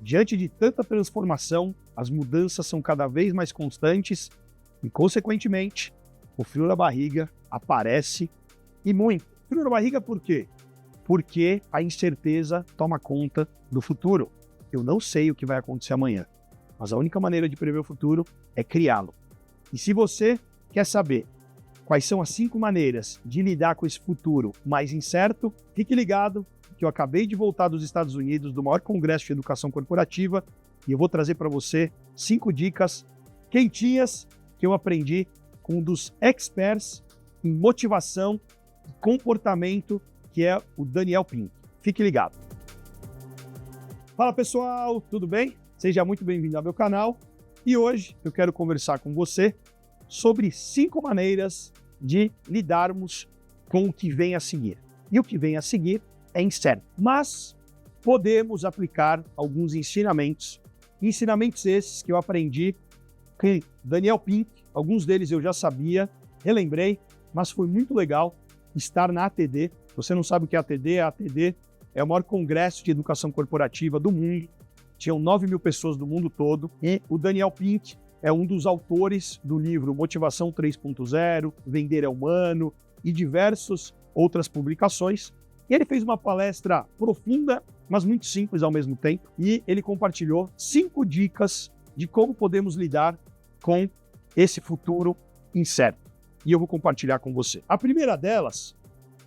Diante de tanta transformação, as mudanças são cada vez mais constantes e, consequentemente, o frio na barriga aparece e muito. Frio na barriga por quê? Porque a incerteza toma conta do futuro. Eu não sei o que vai acontecer amanhã, mas a única maneira de prever o futuro é criá-lo. E se você quer saber quais são as 5 maneiras de lidar com esse futuro mais incerto, fique ligado que eu acabei de voltar dos Estados Unidos, do maior congresso de educação corporativa, e eu vou trazer para você 5 dicas quentinhas que eu aprendi com um dos experts em motivação e comportamento, que é o Daniel Pink. Fique ligado. Fala pessoal, tudo bem? Seja muito bem-vindo ao meu canal. E hoje eu quero conversar com você sobre 5 maneiras de lidarmos com o que vem a seguir. E o que vem a seguir é incerto, mas podemos aplicar alguns ensinamentos esses que eu aprendi com Daniel Pink. Alguns deles eu já sabia, relembrei, mas foi muito legal estar na ATD. Se você não sabe o que é a ATD é o maior congresso de educação corporativa do mundo. Tinham 9.000 pessoas do mundo todo e o Daniel Pink é um dos autores do livro Motivação 3.0, Vender é Humano e diversas outras publicações. E ele fez uma palestra profunda, mas muito simples ao mesmo tempo, e ele compartilhou 5 dicas de como podemos lidar com esse futuro incerto. E eu vou compartilhar com você. A primeira delas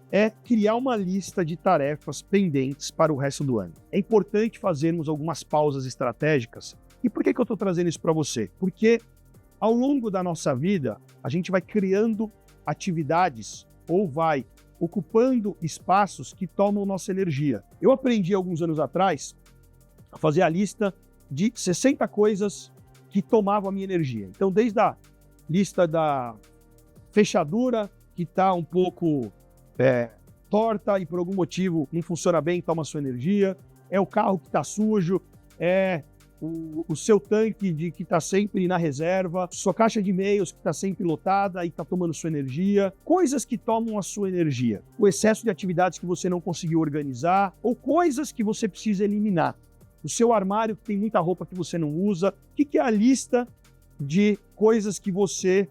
é criar uma lista de tarefas pendentes para o resto do ano. É importante fazermos algumas pausas estratégicas. E por que eu estou trazendo isso para você? Porque ao longo da nossa vida, a gente vai criando atividades ou vai ocupando espaços que tomam nossa energia. Eu aprendi alguns anos atrás a fazer a lista de 60 coisas que tomavam a minha energia. Então, desde a lista da fechadura, que está um pouco torta e por algum motivo não funciona bem, toma sua energia, é o carro que está sujo, é o seu tanque que está sempre na reserva, sua caixa de e-mails que está sempre lotada e está tomando sua energia, coisas que tomam a sua energia, o excesso de atividades que você não conseguiu organizar ou coisas que você precisa eliminar, o seu armário que tem muita roupa que você não usa. O que é a lista de coisas que você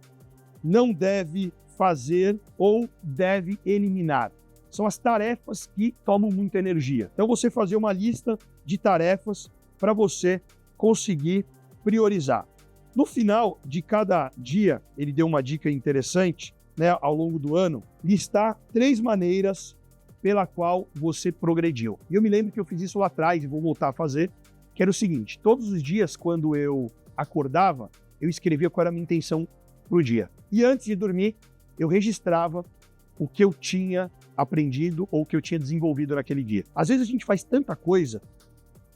não deve fazer ou deve eliminar? São as tarefas que tomam muita energia. Então você fazer uma lista de tarefas para você conseguir priorizar. No final de cada dia, ele deu uma dica interessante, né, ao longo do ano, listar 3 maneiras pela qual você progrediu. E eu me lembro que eu fiz isso lá atrás e vou voltar a fazer, que era o seguinte: todos os dias, quando eu acordava, eu escrevia qual era a minha intenção para o dia. E antes de dormir, eu registrava o que eu tinha aprendido ou o que eu tinha desenvolvido naquele dia. Às vezes a gente faz tanta coisa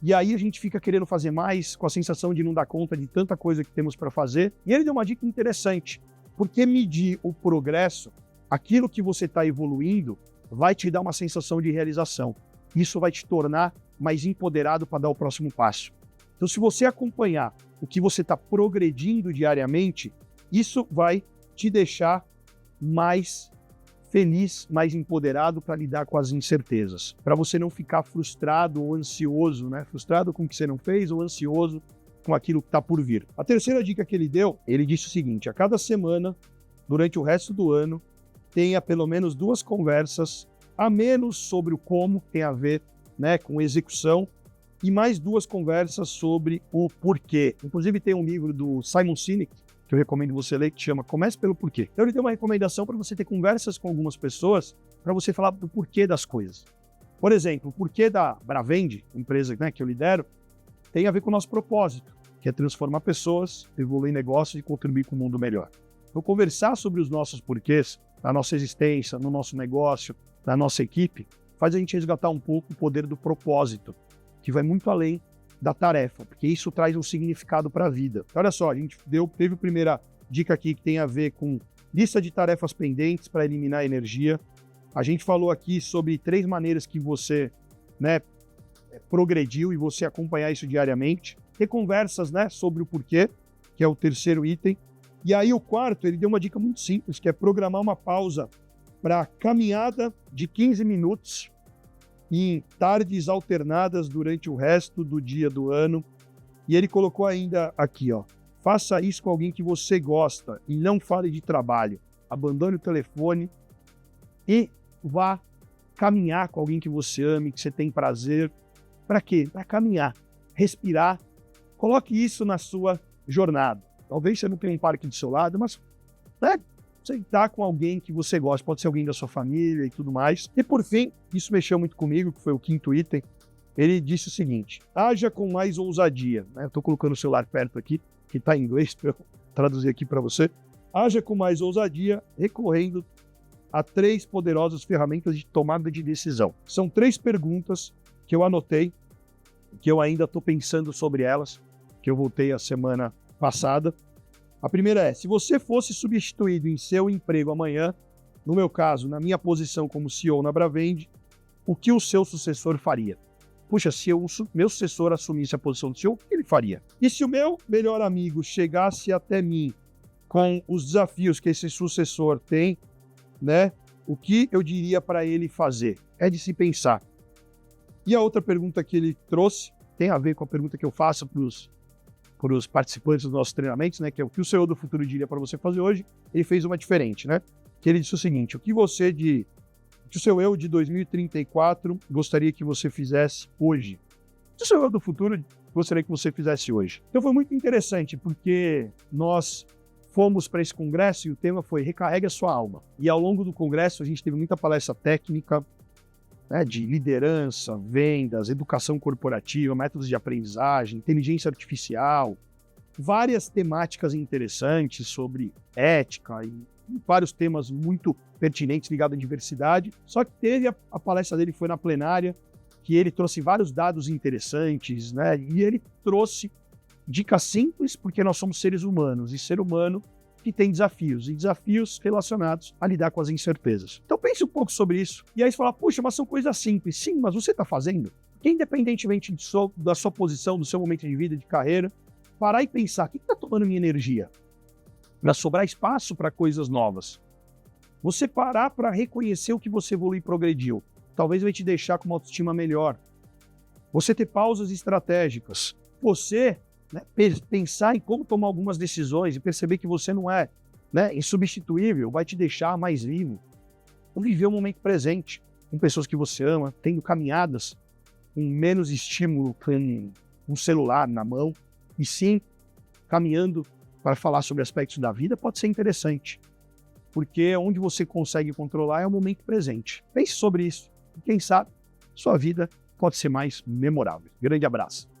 e aí a gente fica querendo fazer mais, com a sensação de não dar conta de tanta coisa que temos para fazer. E ele deu uma dica interessante, porque medir o progresso, aquilo que você está evoluindo, vai te dar uma sensação de realização. Isso vai te tornar mais empoderado para dar o próximo passo. Então, se você acompanhar o que você está progredindo diariamente, isso vai te deixar mais feliz, mais empoderado para lidar com as incertezas, para você não ficar frustrado ou ansioso, né? Frustrado com o que você não fez ou ansioso com aquilo que está por vir. A terceira dica que ele deu, ele disse o seguinte: a cada semana, durante o resto do ano, tenha pelo menos 2 conversas a menos sobre o como, tem a ver, né, com execução, e mais 2 conversas sobre o porquê. Inclusive tem um livro do Simon Sinek, que eu recomendo você ler, que chama Comece pelo Porquê. Então ele deu uma recomendação para você ter conversas com algumas pessoas, para você falar do porquê das coisas. Por exemplo, o porquê da Bravend, empresa, né, que eu lidero, tem a ver com o nosso propósito, que é transformar pessoas, evoluir negócios e contribuir com um mundo melhor. Então conversar sobre os nossos porquês, da nossa existência, no nosso negócio, da nossa equipe, faz a gente resgatar um pouco o poder do propósito, que vai muito além da tarefa, porque isso traz um significado para a vida. Olha só, a gente teve a primeira dica aqui que tem a ver com lista de tarefas pendentes para eliminar energia. A gente falou aqui sobre 3 maneiras que você, né, progrediu e você acompanhar isso diariamente. Ter conversas, né, sobre o porquê, que é o terceiro item. E aí o quarto, ele deu uma dica muito simples, que é programar uma pausa para caminhada de 15 minutos em tardes alternadas durante o resto do dia do ano. E ele colocou ainda aqui, ó, faça isso com alguém que você gosta e não fale de trabalho. Abandone o telefone e vá caminhar com alguém que você ame, que você tem prazer. Para quê? Para caminhar, respirar. Coloque isso na sua jornada. Talvez você não tenha um parque do seu lado, mas sentar com alguém que você gosta. Pode ser alguém da sua família e tudo mais. E por fim, isso mexeu muito comigo, que foi o quinto item. Ele disse o seguinte: haja com mais ousadia. Eu estou colocando o celular perto aqui, que está em inglês, para eu traduzir aqui para você. Haja com mais ousadia, recorrendo a 3 poderosas ferramentas de tomada de decisão. São 3 perguntas que eu anotei, que eu ainda estou pensando sobre elas, que eu voltei a semana passada. A primeira é: se você fosse substituído em seu emprego amanhã, no meu caso, na minha posição como CEO na Bravend, o que o seu sucessor faria? Puxa, se o meu sucessor assumisse a posição do CEO, o que ele faria? E se o meu melhor amigo chegasse até mim com os desafios que esse sucessor tem, o que eu diria para ele fazer? É de se pensar. E a outra pergunta que ele trouxe tem a ver com a pergunta que eu faço para os participantes dos nossos treinamentos, que é o que o CEO do futuro diria para você fazer hoje. Ele fez uma diferente, que ele disse o seguinte: o que o seu eu de 2034 gostaria que você fizesse hoje? O que o seu eu do futuro gostaria que você fizesse hoje? Então foi muito interessante, porque nós fomos para esse congresso e o tema foi Recarregue a Sua Alma. E ao longo do congresso a gente teve muita palestra técnica, de liderança, vendas, educação corporativa, métodos de aprendizagem, inteligência artificial, várias temáticas interessantes sobre ética e vários temas muito pertinentes ligados à diversidade. Só que teve a palestra dele, foi na plenária, que ele trouxe vários dados interessantes, e ele trouxe dicas simples, porque nós somos seres humanos, e ser humano que tem desafios, e desafios relacionados a lidar com as incertezas. Então pense um pouco sobre isso, e aí você fala: puxa, mas são coisas simples. Sim, mas você está fazendo? Porque independentemente da sua posição, do seu momento de vida, de carreira, parar e pensar: o que está tomando minha energia? Para sobrar espaço para coisas novas. Você parar para reconhecer o que você evoluiu e progrediu. Talvez vai te deixar com uma autoestima melhor. Você ter pausas estratégicas. Você pensar em como tomar algumas decisões e perceber que você não é insubstituível, vai te deixar mais vivo. Ou viver o momento presente com pessoas que você ama, tendo caminhadas com menos estímulo com um celular na mão, e sim caminhando para falar sobre aspectos da vida, pode ser interessante. Porque onde você consegue controlar é o momento presente. Pense sobre isso. E quem sabe, sua vida pode ser mais memorável. Grande abraço.